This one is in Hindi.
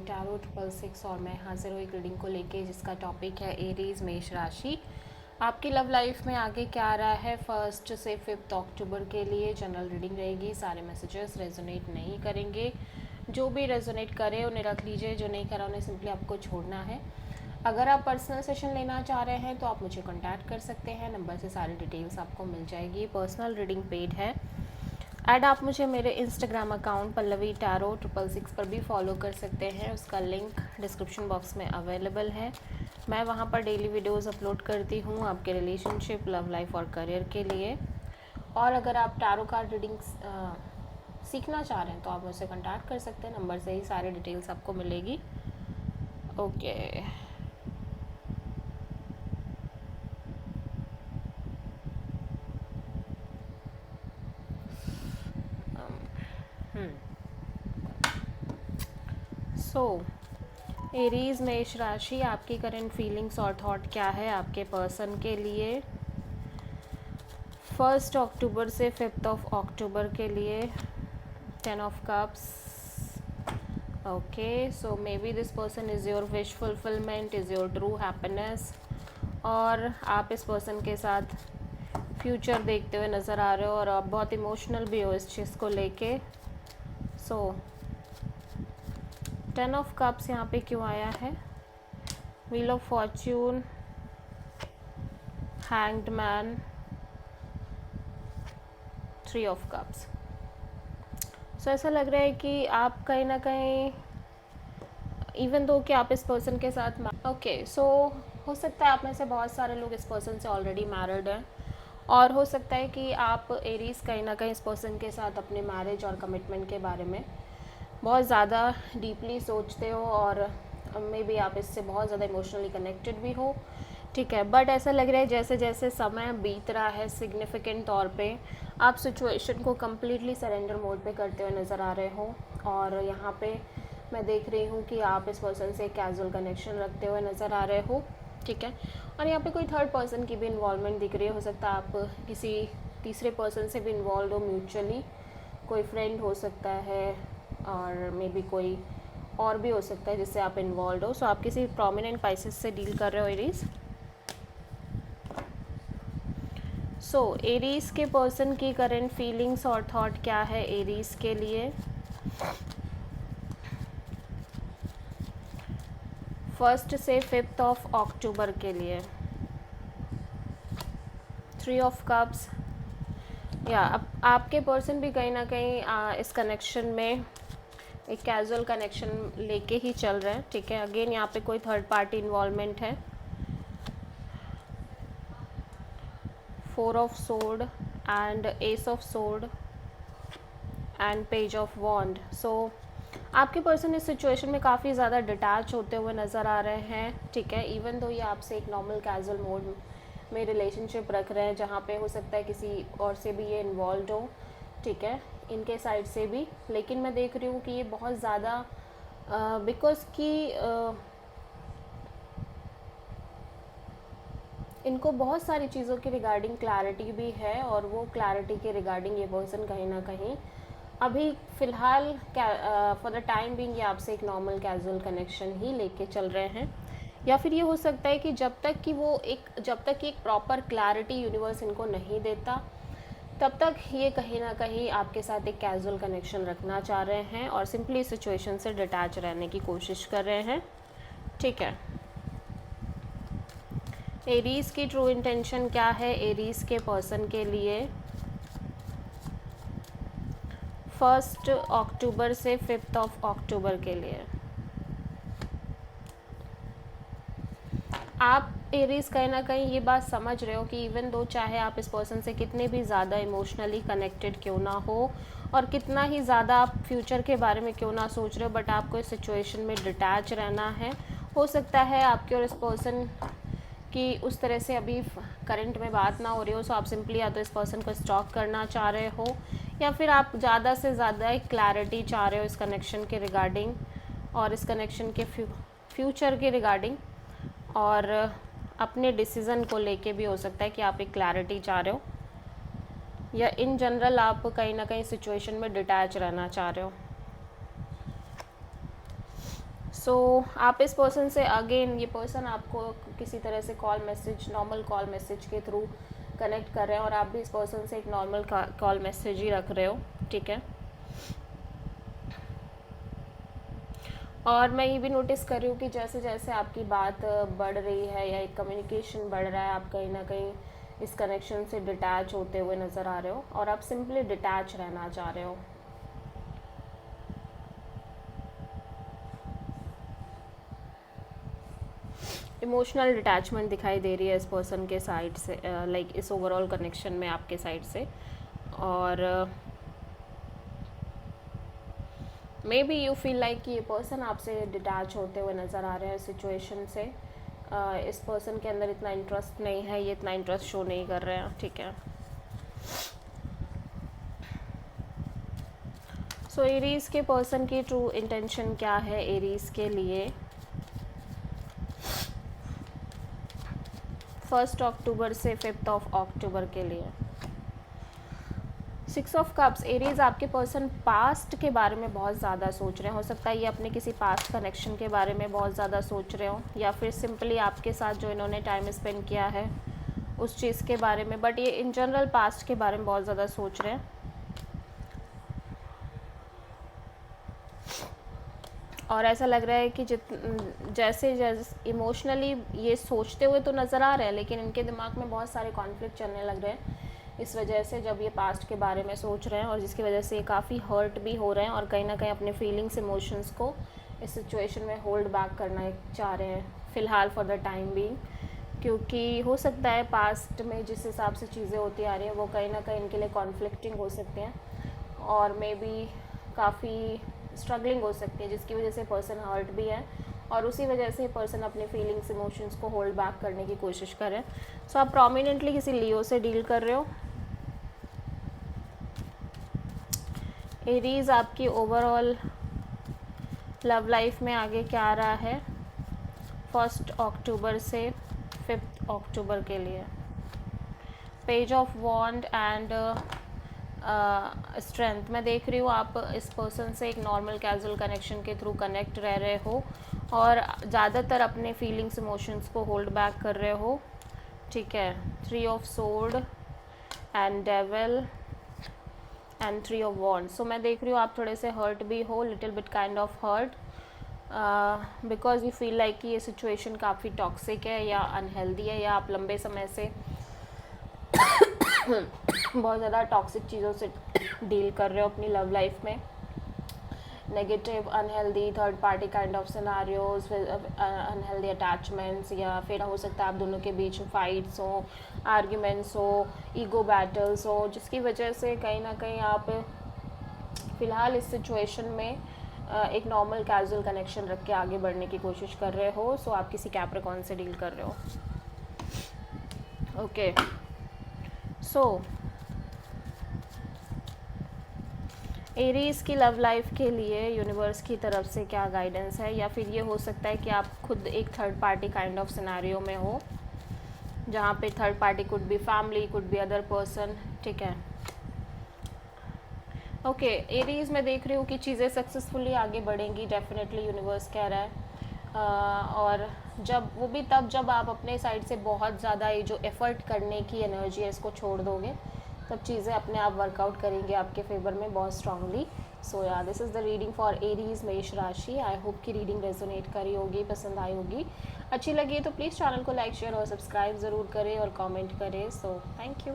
टैरो 666 और मैं हाजिर हुई रीडिंग को लेके जिसका टॉपिक है एरीज मेष राशि। आपकी लव लाइफ में आगे क्या आ रहा है 1 से 5 अक्टूबर के लिए जनरल रीडिंग रहेगी। सारे मैसेजेस रेजोनेट नहीं करेंगे, जो भी रेजोनेट करे उन्हें रख लीजिए, जो नहीं करा उन्हें सिंपली आपको छोड़ना है। अगर आप पर्सनल सेशन लेना चाह रहे हैं तो आप मुझे कॉन्टैक्ट कर सकते हैं, नंबर से सारी डिटेल्स आपको मिल जाएगी। पर्सनल रीडिंग पेड है। ऐड आप मुझे मेरे इंस्टाग्राम अकाउंट पल्लवी टैरो 666 पर भी फॉलो कर सकते हैं, उसका लिंक डिस्क्रिप्शन बॉक्स में अवेलेबल है। मैं वहां पर डेली वीडियोस अपलोड करती हूं आपके रिलेशनशिप, लव लाइफ और करियर के लिए। और अगर आप टैरो कार्ड रीडिंग सीखना चाह रहे हैं तो आप मुझसे कॉन्टैक्ट कर सकते हैं, नंबर से ही सारी डिटेल्स आपको मिलेगी। ओके सो एरीज मेष राशि, आपकी करंट फीलिंग्स और थॉट क्या है आपके पर्सन के लिए 1 अक्टूबर से 5 अक्टूबर के लिए। 10 of cups. Okay, so may be this person is your wish fulfilment, is your true happiness, और आप इस पर्सन के साथ फ्यूचर देखते हुए नज़र आ रहे हो और आप बहुत इमोशनल भी हो इस चीज़ को लेके। सो 10 ऑफ कप्स यहाँ पे क्यों आया है? Wheel of fortune, hanged man, 3 of cups. So ऐसा लग रहा है कि आप कहीं ना कहीं इवन दो कि आप इस पर्सन के साथ सो हो सकता है आप में से बहुत सारे लोग इस पर्सन से ऑलरेडी मैरिड हैं, और हो सकता है कि आप एरीज कहीं ना कहीं इस पर्सन के साथ अपने मैरिज और कमिटमेंट के बारे में बहुत ज़्यादा डीपली सोचते हो, और मे बी आप इससे बहुत ज़्यादा इमोशनली कनेक्टेड भी हो, ठीक है। बट ऐसा लग रहा है जैसे जैसे समय बीत रहा है सिग्निफिकेंट तौर पे आप सिचुएशन को कम्प्लीटली सरेंडर मोड पे करते हुए नज़र आ रहे हो। और यहाँ पे मैं देख रही हूँ कि आप इस पर्सन से कैजुअल कनेक्शन रखते हुए नज़र आ रहे हो, ठीक है। और यहाँ पे कोई थर्ड पर्सन की भी इन्वॉल्वमेंट दिख रही है। हो सकता है आप किसी तीसरे पर्सन से भी इन्वॉल्व हो म्यूचुअली, कोई फ्रेंड हो सकता है, और मे बी कोई और भी हो सकता है जिससे आप इन्वॉल्व हो। सो आप किसी प्रोमिनेंट पाइसेस से डील कर रहे हो एरीज। सो एरीज के पर्सन की करंट फीलिंग्स और थॉट क्या है एरीज के लिए 1 से 5 अक्टूबर के लिए। 3 ऑफ कप्स, या आपके पर्सन भी कहीं ना कहीं इस कनेक्शन में एक कैजुअल कनेक्शन लेके ही चल रहे हैं, ठीक है। अगेन यहाँ पे कोई थर्ड पार्टी इन्वॉल्वमेंट है। 4 of sword and ace of sword and page of wand. So आपके पर्सन इस सिचुएशन में काफ़ी ज़्यादा डिटैच होते हुए नज़र आ रहे हैं, ठीक है। इवन दो ये आपसे एक नॉर्मल कैजुअल मोड में रिलेशनशिप रख रहे हैं, जहाँ पे हो सकता है किसी और से भी ये इन्वॉल्व हो, ठीक है, इनके साइड से भी। लेकिन मैं देख रही हूँ कि ये बहुत ज़्यादा बिकॉज कि इनको बहुत सारी चीज़ों की रिगार्डिंग क्लैरिटी भी है, और वो क्लैरिटी के रिगार्डिंग ये पर्सन कहीं ना कहीं अभी फ़िलहाल फॉर द टाइम बिंग ये आपसे एक नॉर्मल कैजुअल कनेक्शन ही लेके चल रहे हैं। या फिर ये हो सकता है कि जब तक कि एक प्रॉपर क्लैरिटी यूनिवर्स इनको नहीं देता, तब तक ये कहीं ना कहीं आपके साथ एक कैजुअल कनेक्शन रखना चाह रहे हैं और सिंपली सिचुएशन से डिटैच रहने की कोशिश कर रहे हैं, ठीक है। एरीज की ट्रू इंटेंशन क्या है एरीज के पर्सन के लिए 1 अक्टूबर से 5 अक्टूबर के लिए? आप एरीज कहीं ना कहीं ये बात समझ रहे हो कि इवन दो चाहे आप इस पर्सन से कितने भी ज़्यादा इमोशनली कनेक्टेड क्यों ना हो, और कितना ही ज़्यादा आप फ्यूचर के बारे में क्यों ना सोच रहे हो, बट आपको इस सिचुएशन में डिटैच रहना है। हो सकता है आपके और इस पर्सन कि उस तरह से अभी करंट में बात ना हो रही हो, सो आप सिंपली या तो इस पर्सन को स्टॉक करना चाह रहे हो, या फिर आप ज़्यादा से ज़्यादा एक क्लैरिटी चाह रहे हो इस कनेक्शन के रिगार्डिंग और इस कनेक्शन के फ्यूचर के रिगार्डिंग, और अपने डिसीज़न को लेके भी हो सकता है कि आप एक क्लैरिटी चाह रहे हो, या इन जनरल आप कहीं ना कहीं सिचुएशन में डिटैच रहना चाह रहे हो। आप इस पर्सन से अगेन, ये पर्सन आपको किसी तरह से call message, normal call message के थ्रू कनेक्ट कर रहे हैं और आप भी इस पर्सन से एक नॉर्मल कॉल मैसेज ही रख रहे हो, ठीक है। और मैं ये भी नोटिस कर रही हूँ कि जैसे जैसे आपकी बात बढ़ रही है या एक कम्युनिकेशन बढ़ रहा है, आप कहीं ना कहीं इस कनेक्शन से डिटैच होते हुए नज़र आ रहे हो और आप सिंपली डिटैच रहना चाह रहे हो। इमोशनल डिटैचमेंट दिखाई दे रही है इस पर्सन के साइड से, लाइक इस ओवरऑल कनेक्शन में आपके साइड से। और may be you feel like कि ये पर्सन आपसे डिटैच होते हुए नज़र आ रहे हैं सिचुएशन से। इस पर्सन के अंदर इतना इंटरेस्ट नहीं है, ये इतना इंटरेस्ट शो नहीं कर रहे हैं, ठीक है। सो एरीज के पर्सन की ट्रू इंटेंशन क्या है एरीज के लिए 1 अक्टूबर से 5 अक्टूबर के लिए? 6 ऑफ कप्स। एरीज, आपके पर्सन पास्ट के बारे में बहुत ज़्यादा सोच रहे हैं। हो सकता है ये अपने किसी पास्ट कनेक्शन के बारे में बहुत ज़्यादा सोच रहे हो, या फिर सिंपली आपके साथ जो इन्होंने टाइम स्पेंड किया है उस चीज़ के बारे में, बट ये इन जनरल पास्ट के बारे में बहुत ज़्यादा सोच रहे हैं। और ऐसा लग रहा है कि जैसे इमोशनली ये सोचते हुए तो नज़र आ रहे हैं, लेकिन इनके दिमाग में बहुत सारे कॉन्फ्लिक्ट चलने लग रहे हैं इस वजह से, जब ये पास्ट के बारे में सोच रहे हैं, और जिसकी वजह से ये काफ़ी हर्ट भी हो रहे हैं और कहीं ना कहीं अपने फीलिंग्स, इमोशंस को इस सिचुएशन में होल्ड बैक करना चाह रहे हैं फ़िलहाल फॉर द टाइम बीइंग। क्योंकि हो सकता है पास्ट में जिस हिसाब से चीज़ें होती आ रही हैं वो कहीं ना कहीं इनके लिए कॉन्फ्लिक्टिंग हो सकती हैं और मे बी काफ़ी स्ट्रगलिंग हो सकती है, जिसकी वजह से पर्सन हर्ट भी है और उसी वजह से पर्सन अपने फीलिंग्स, इमोशंस को होल्ड बैक करने की कोशिश कर रहे हैं। सो आप प्रोमिनेंटली किसी लियो से डील कर रहे हो। एरीज, आपकी ओवरऑल लव लाइफ में आगे क्या आ रहा है 1 अक्टूबर से 5 अक्टूबर के लिए? Page of wand and strength. मैं देख रही हूँ आप इस पर्सन से एक नॉर्मल कैजुअल कनेक्शन के थ्रू कनेक्ट रह रहे हो और ज़्यादातर अपने फीलिंग्स, इमोशंस को होल्ड बैक कर रहे हो, ठीक है। 3 of sword and devil and 3 of wand. So मैं देख रही हूँ आप थोड़े से हर्ट भी हो, little bit kind of hurt, because you feel like कि ये सिचुएशन काफ़ी टॉक्सिक है या अनहेल्दी है, या आप लंबे समय से बहुत ज़्यादा टॉक्सिक चीज़ों से डील कर रहे हो अपनी लव लाइफ में। Negative, unhealthy, third party kind of scenarios, unhealthy attachments, या फिर हो सकता है आप दोनों के बीच फाइट्स हो, आर्ग्यूमेंट्स हो, ईगो बैटल्स हो, जिसकी वजह से कहीं ना कहीं आप फ़िलहाल इस सिचुएशन में एक नॉर्मल कैजुअल कनेक्शन रख के आगे बढ़ने की कोशिश कर रहे हो। सो आप किसी कैप्रिकॉर्न से डील कर रहे हो, ओके। सो एरीज की लव लाइफ के लिए यूनिवर्स की तरफ से क्या गाइडेंस है, या फिर ये हो सकता है कि आप खुद एक third party kind of scenario में हो, जहाँ पे third party could be family, could be other person, ठीक है। ओके, एरीज में देख रही हूँ कि चीज़ें सक्सेसफुली आगे बढ़ेंगी, डेफिनेटली यूनिवर्स कह रहा है। और जब वो भी तब जब आप अपने साइड से बहुत ज़्यादा ये जो एफ़र्ट करने की एनर्जी है इसको छोड़ दोगे, तब चीज़ें अपने आप वर्कआउट करेंगे आपके फेवर में बहुत स्ट्रांगली। सो या this is the reading for Aries मेष राशि। आई होप कि रीडिंग रेजोनेट करी होगी, पसंद आई होगी। अच्छी लगी तो प्लीज़ चैनल को लाइक, शेयर और सब्सक्राइब ज़रूर करें और कमेंट करें। So thank you.